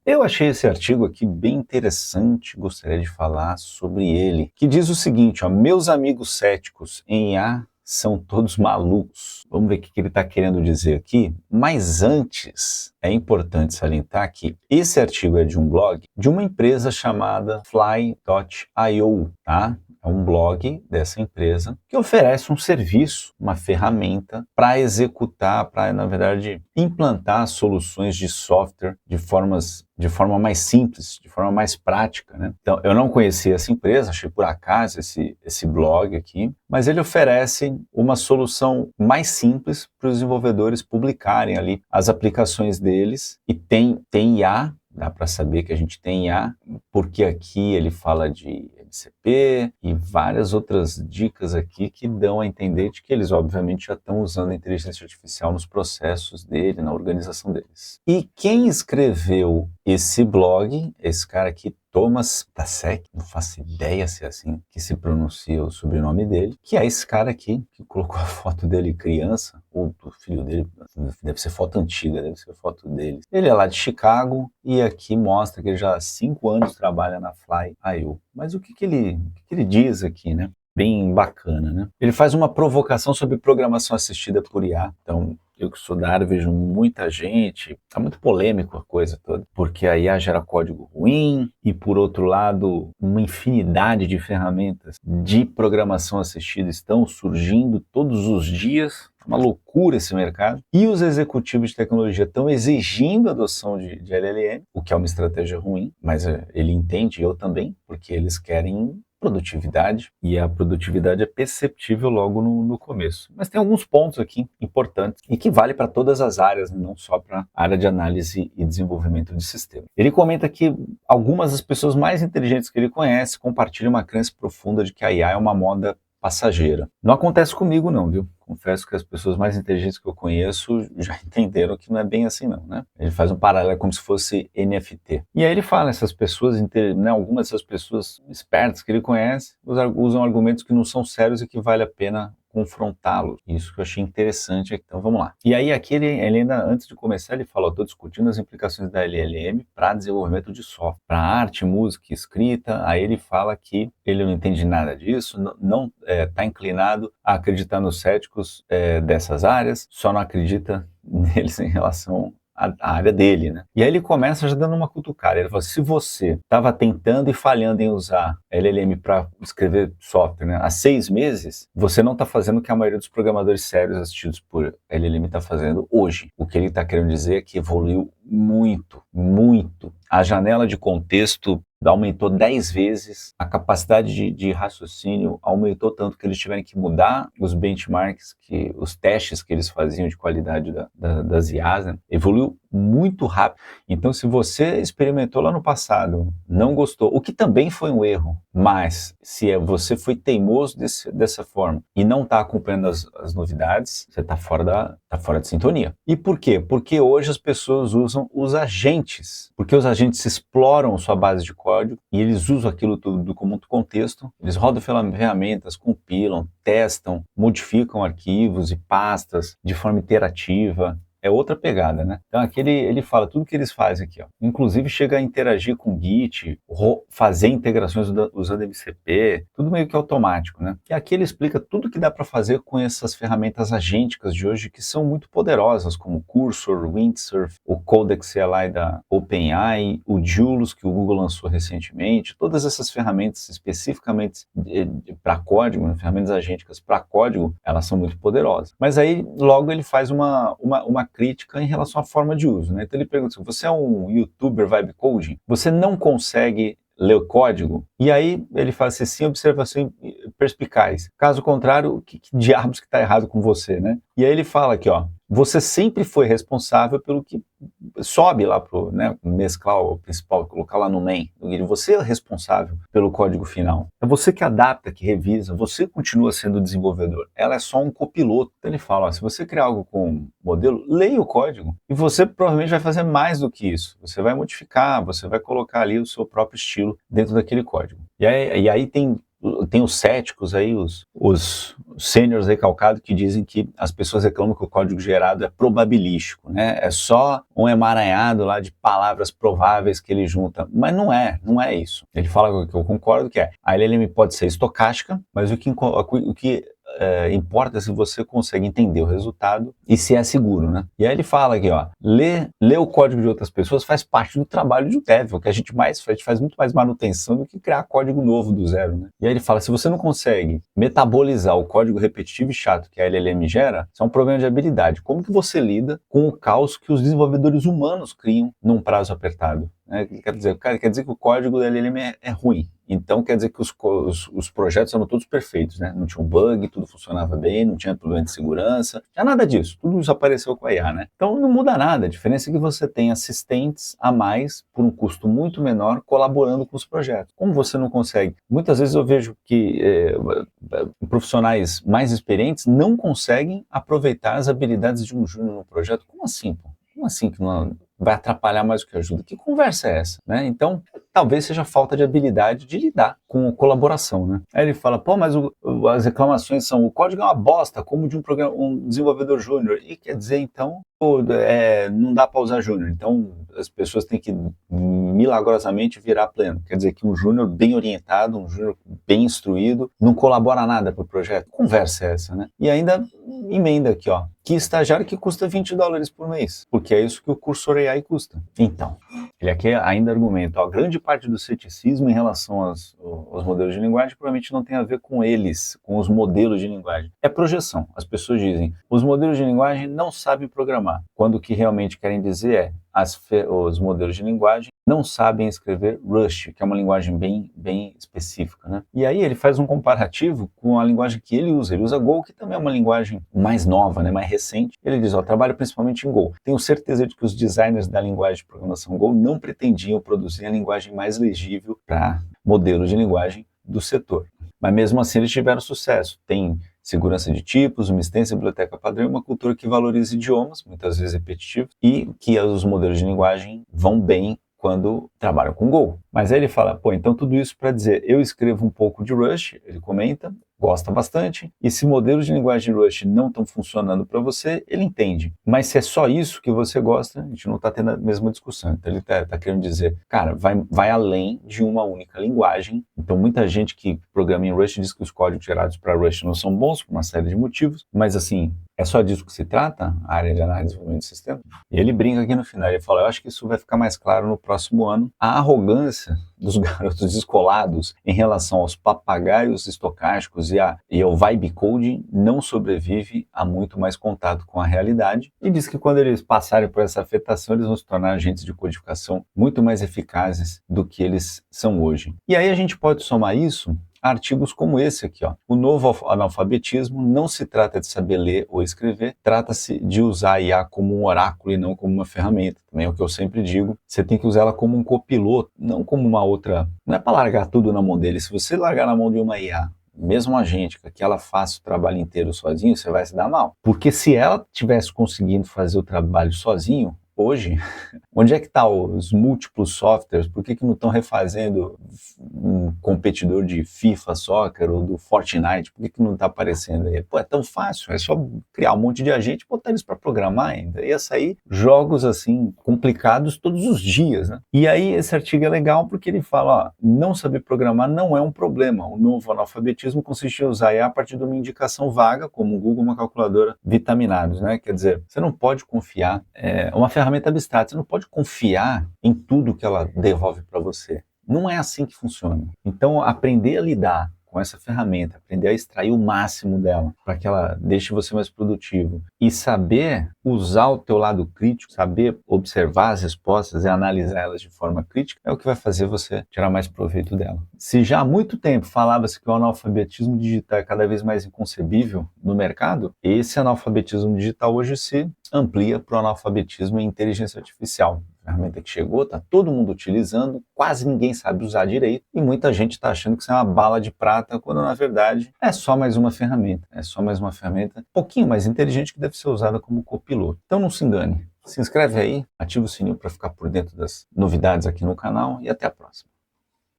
Eu achei esse artigo aqui bem interessante, gostaria de falar sobre ele, que diz o seguinte, ó, meus amigos céticos em IA são todos malucos. Vamos ver o que ele está querendo dizer aqui, mas antes é importante salientar que esse artigo é de um blog de uma empresa chamada Fly.io, tá? É um blog dessa empresa que oferece um serviço, uma ferramenta para executar, para, na verdade, implantar soluções de software de forma mais simples, de forma mais prática, né? Então, eu não conhecia essa empresa, achei por acaso esse blog aqui, mas ele oferece uma solução mais simples para os desenvolvedores publicarem ali as aplicações deles e tem IA. Dá para saber que a gente tem IA, porque aqui ele fala de MCP e várias outras dicas aqui que dão a entender de que eles, obviamente, já estão usando a inteligência artificial nos processos dele, na organização deles. E quem escreveu esse blog, esse cara aqui, Thomas Tasek, não faço ideia se é assim que se pronuncia o sobrenome dele, que é esse cara aqui, que colocou a foto dele criança, ou do filho dele, deve ser foto antiga, deve ser foto dele. Ele é lá de Chicago e aqui mostra que ele já há 5 anos trabalha na Fly.io. Mas o que ele diz aqui, né? Bem bacana, né? Ele faz uma provocação sobre programação assistida por IA. Então, eu que sou da área vejo muita gente, tá muito polêmico a coisa toda, porque a IA gera código ruim e, por outro lado, uma infinidade de ferramentas de programação assistida estão surgindo todos os dias. Uma loucura esse mercado. E os executivos de tecnologia estão exigindo a adoção de LLM, o que é uma estratégia ruim, mas ele entende, eu também, porque eles querem produtividade, e a produtividade é perceptível logo no começo. Mas tem alguns pontos aqui importantes e que vale para todas as áreas, não só para a área de análise e desenvolvimento de sistema. Ele comenta que algumas das pessoas mais inteligentes que ele conhece compartilham uma crença profunda de que a IA é uma moda passageira. Não acontece comigo não, viu? Confesso que as pessoas mais inteligentes que eu conheço já entenderam que não é bem assim não, né? Ele faz um paralelo como se fosse NFT. E aí ele fala, essas pessoas, né, algumas dessas pessoas espertas que ele conhece, usam argumentos que não são sérios e que vale a pena confrontá-los. Isso que eu achei interessante. Então vamos lá. E aí aqui ele ainda, antes de começar, ele fala, estou discutindo as implicações da LLM para desenvolvimento de software, para arte, música, escrita. Aí ele fala que ele não entende nada disso, não está inclinado a acreditar nos céticos dessas áreas, só não acredita neles em relação a área dele, né? E aí ele começa já dando uma cutucada. Ele fala, se você estava tentando e falhando em usar LLM para escrever software, né, há 6 meses, você não está fazendo o que a maioria dos programadores sérios assistidos por LLM está fazendo hoje. O que ele está querendo dizer é que evoluiu muito, muito. A janela de contexto aumentou 10 vezes, a capacidade de raciocínio aumentou tanto que eles tiveram que mudar os benchmarks, os testes que eles faziam de qualidade das IAs, né? Evoluiu muito rápido. Então, se você experimentou lá no passado, não gostou, o que também foi um erro, mas se você foi teimoso dessa forma e não está acompanhando as novidades, você está fora de sintonia. E por quê? Porque hoje as pessoas usam os agentes, porque os agentes exploram sua base de código e eles usam aquilo tudo como contexto, eles rodam ferramentas, compilam, testam, modificam arquivos e pastas de forma iterativa. É outra pegada, né? Então aqui ele fala tudo que eles fazem aqui, ó. Inclusive chega a interagir com o Git, fazer integrações usando MCP, tudo meio que automático, né? E aqui ele explica tudo que dá para fazer com essas ferramentas agênticas de hoje que são muito poderosas, como o Cursor, o Windsurf, o Codex CLI da OpenAI, o Julius que o Google lançou recentemente, todas essas ferramentas especificamente para código, né, ferramentas agênticas para código, elas são muito poderosas. Mas aí logo ele faz uma crítica em relação à forma de uso, né? Então ele pergunta assim, você é um youtuber vibe coding? Você não consegue ler o código? E aí ele faz assim, sim, observação perspicaz. Caso contrário, que diabos que está errado com você, né? E aí ele fala aqui, ó, você sempre foi responsável pelo que sobe lá para, né, mesclar o principal, colocar lá no main. Você é responsável pelo código final. É você que adapta, que revisa, você continua sendo desenvolvedor. Ela é só um copiloto. Então ele fala, ó, se você criar algo com modelo, leia o código. E você provavelmente vai fazer mais do que isso. Você vai modificar, você vai colocar ali o seu próprio estilo dentro daquele código. E aí tem tem os céticos aí, os sêniors recalcados que dizem que as pessoas reclamam que o código gerado é probabilístico, né? É só um emaranhado lá de palavras prováveis que ele junta. Mas não é isso. Ele fala que eu concordo que a LLM pode ser estocástica, mas o que importa se você consegue entender o resultado e se é seguro, né? E aí ele fala aqui, ó, ler o código de outras pessoas faz parte do trabalho de um dev, o que a gente faz muito mais manutenção do que criar código novo do zero, né? E aí ele fala, se você não consegue metabolizar o código repetitivo e chato que a LLM gera, isso é um problema de habilidade. Como que você lida com o caos que os desenvolvedores humanos criam num prazo apertado? Quer dizer que o código da LLM é ruim. Então quer dizer que os projetos eram todos perfeitos, né? Não tinha um bug, tudo funcionava bem, não tinha problema de segurança, não tinha nada disso, tudo desapareceu com a IA, né? Então não muda nada, a diferença é que você tem assistentes a mais, por um custo muito menor, colaborando com os projetos. Como você não consegue? Muitas vezes eu vejo que profissionais mais experientes não conseguem aproveitar as habilidades de um júnior no projeto. Como assim, pô? Como assim que não vai atrapalhar mais do que ajuda? Que conversa é essa, né? Então, talvez seja falta de habilidade de lidar com colaboração, né? Aí ele fala, pô, mas as reclamações são, o código é uma bosta, como de um desenvolvedor júnior. E quer dizer, então, não dá para usar júnior. Então, as pessoas têm que milagrosamente virar pleno. Quer dizer que um júnior bem orientado, um júnior bem instruído, não colabora nada para o projeto. Que conversa é essa, né? E ainda emenda aqui, ó, que estagiário que custa $20 por mês, porque é isso que o Cursor AI custa. Então, ele aqui ainda argumenta, ó, grande parte do ceticismo em relação aos modelos de linguagem provavelmente não tem a ver com eles, com os modelos de linguagem. É projeção. As pessoas dizem, os modelos de linguagem não sabem programar, quando o que realmente querem dizer é, os modelos de linguagem não sabem escrever Rust, que é uma linguagem bem específica, né? E aí ele faz um comparativo com a linguagem que ele usa Go, que também é uma linguagem mais nova, né, mais recente. Ele diz, ó, trabalho principalmente em Go. Tenho certeza de que os designers da linguagem de programação Go não pretendiam produzir a linguagem mais legível para modelos de linguagem do setor. Mas mesmo assim eles tiveram sucesso. Tem segurança de tipos, uma extensa biblioteca padrão e uma cultura que valoriza idiomas, muitas vezes repetitivos, e que os modelos de linguagem vão bem quando trabalham com Go. Mas aí ele fala, pô, então tudo isso para dizer, eu escrevo um pouco de Rust, ele comenta, gosta bastante, e se modelos de linguagem de Rust não estão funcionando para você, ele entende. Mas se é só isso que você gosta, a gente não está tendo a mesma discussão. Então ele está querendo dizer, cara, vai além de uma única linguagem. Então muita gente que programa em Rust diz que os códigos gerados para Rust não são bons por uma série de motivos, mas assim, é só disso que se trata, a área de análise e desenvolvimento de sistema? E ele brinca aqui no final, ele fala, eu acho que isso vai ficar mais claro no próximo ano. A arrogância dos garotos descolados em relação aos papagaios estocásticos e ao vibe coding não sobrevive a muito mais contato com a realidade, e diz que quando eles passarem por essa afetação, eles vão se tornar agentes de codificação muito mais eficazes do que eles são hoje. E aí a gente pode somar isso a artigos como esse aqui, ó. O novo analfabetismo não se trata de saber ler ou escrever, trata-se de usar a IA como um oráculo e não como uma ferramenta. Também é o que eu sempre digo, você tem que usar ela como um copiloto, não como uma outra, não é para largar tudo na mão dele. Se você largar na mão de uma IA, mesmo a gente, que ela faça o trabalho inteiro sozinho, você vai se dar mal. Porque se ela tivesse conseguindo fazer o trabalho sozinho, hoje, onde é que estão os múltiplos softwares? Por que não estão refazendo um competidor de FIFA, Soccer ou do Fortnite? Por que não está aparecendo aí? Pô, é tão fácil, é só criar um monte de agente e botar eles para programar ainda. Ia sair jogos assim complicados todos os dias, né? E aí esse artigo é legal porque ele fala, ó, não saber programar não é um problema. O novo analfabetismo consiste em usar IA a partir de uma indicação vaga, como o Google, uma calculadora, vitaminados, né? Quer dizer, você não pode confiar, uma ferramenta abstrata, você não pode confiar em tudo que ela devolve para você. Não é assim que funciona. Então, aprender a lidar com essa ferramenta, aprender a extrair o máximo dela, para que ela deixe você mais produtivo, e saber usar o teu lado crítico, saber observar as respostas e analisar elas de forma crítica, é o que vai fazer você tirar mais proveito dela. Se já há muito tempo falava-se que o analfabetismo digital é cada vez mais inconcebível no mercado, esse analfabetismo digital hoje se amplia para o analfabetismo em inteligência artificial. Ferramenta que chegou, está todo mundo utilizando, quase ninguém sabe usar direito e muita gente está achando que isso é uma bala de prata, quando na verdade é só mais uma ferramenta, um pouquinho mais inteligente que deve ser usada como copiloto. Então não se engane, se inscreve aí, ativa o sininho para ficar por dentro das novidades aqui no canal e até a próxima.